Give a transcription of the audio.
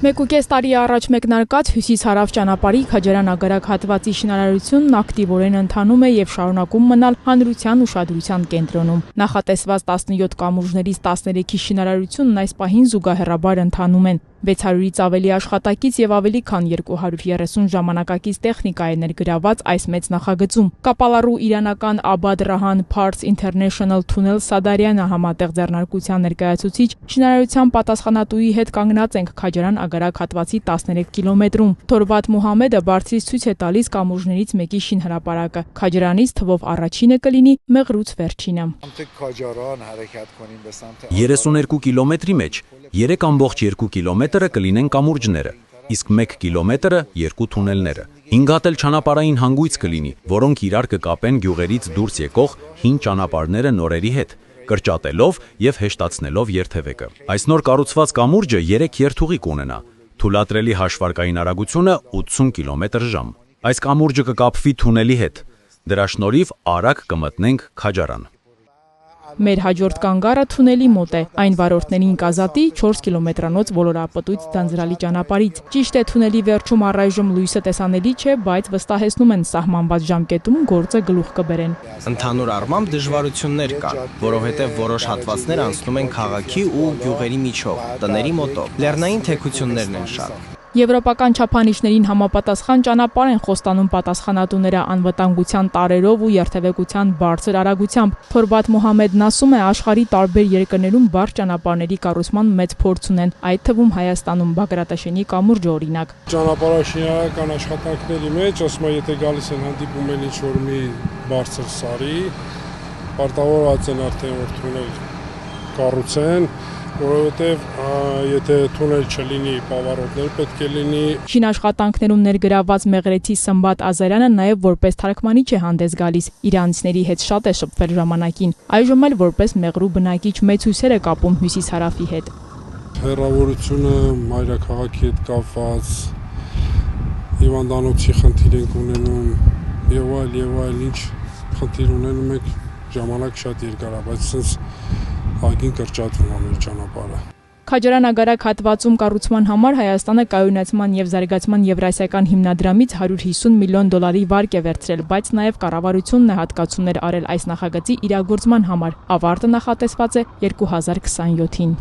1.5 տարի առաջ մեկնարկած հյուսիս-հարավ ճանապարհի Քաջարան-Ագարակ հատվածի շինարարությունն ակտիվորեն ընթանում է եւ շարունակում մնալ հանրության ուշադրության կենտրոնում։ Նախատեսված 17 կամուրջներից 13-ի շինարարությունն այս պահին զուգահեռաբար ընթանում են։ 600-ից ավելի աշխատակից եւ ավելի քան 230 ժամանակակից տեխնիկա է ներգրաված այս մեծ նախագծում։ Կապալառու իրանական Abad Rahan Parts International Tunnel Սադարյանը համատեղ ձեռնարկության ներկայացուցիչ շինարարության պատասխանատուի հետ կանգնած ենք Քաջարան-Ագարակ հատվածի 13 կիլոմետրում։ Թորվատ Մուհամեդը բարձրից ցույց է տալիս կամուրջներից մեկի շինհրապարակը։ Քաջարանից թվով առաջինը կլինի, Մեղրուց վերջինը։ 32 կիլոմետրի մեջ 3.2 կիլոմետրը կլինեն կամուրջները, իսկ 1 կիլոմետրը երկու թունելները։ 5 հատ էլ ճանապարհային հանգույց կլինի, որոնք իրար կկապեն գյուղերից դուրս եկող հին ճանապարհները նորերի հետ, կրճատելով եւ հեշտացնելով երթևեկը։ Այս նոր կառուցված կամուրջը 3 երթուղի կունենա, թույլատրելի հաշվարկային արագությունը 80 կմ/ժ։ Այս կամուրջը կկապվի թունելի հետ, դրա շնորհիվ արագ կմտնենք Քաջարան։ Մեր հաջորդ կանգառը թունելի մոտ է, այն վարորդներին կազատի 4 կիլոմետրանոց ոլորապտույտ ձանձրալի ճանապարհից։ Ճիշտ է, թունելի վերջում առայժմ լույսը տեսանելի չէ, բայց վստահեցնում են սահմանված ժամկետում գործը գլուխ կբերեն։ Ընդհանուր առմամբ դժվարություններ կան, որովհետև որոշ հատվածներ անցնում են քաղաքի ու գյուղերի միջով, տների մոտով։ Լեռնային թեքություններն են շատ։ Եվրոպական չափանիշներին համապատասխան ճանապարհ են խոստանում պատասխանատուները անվտանգության տարերով ու երթևեկության բարձր արագությամբ։ Թորվատ Մուհամեդն ասում է, աշխարհի տարբեր երկրներում բարձր ճանապարհների կառուցման մեծ փորձ ունեն, այդ թվում Հայաստանում Բագրատաշենի կամուրջը օրինակ։ Ճանապարհաշինարարական աշխատանքների մեջ, ասում եմ, եթե գալիս են հանդիպում են ինչ-որ մի բարձր սարի, պարտավորված են արդեն որ թունել կառուցեն, որովհետև եթե թունել չլինի, պավարոտներ պետք է լինի։ Շինաշխատանքներում ներգրաված Մեղրեցի Սմբատ Ազարյանը նաև որպես թարգմանիչ է հանդես գալիս։ Իրանցիների հետ շատ է շփվել ժամանակին, այժմ էլ որպես Մեղրու բնակիչ մեծ հույսեր է կապում հյուսիս-հարավի հետ։ Հեռավորությունը մայրաքաղաքի հետ կապված, հիվանդանոցի խնդիր ենք ունենում եւ այլ ինչ խնդիր ունենում եք, ժամանակ շատ երկար է, բայց sense ագին կրճատվում է մեր ճանապարհը։ Քաջարան-Ագարակ հատվածում կառուցման համար Հայաստանը կայունացման եւ զարգացման Եվրասիական հիմնադրամից $150 միլիոն վարկ է վերցրել, բայց նաեւ կառավարությունն է հատկացումներ արել այս նախագծի իրագործման համար։ Ավարտը նախատեսված է 2027-ին։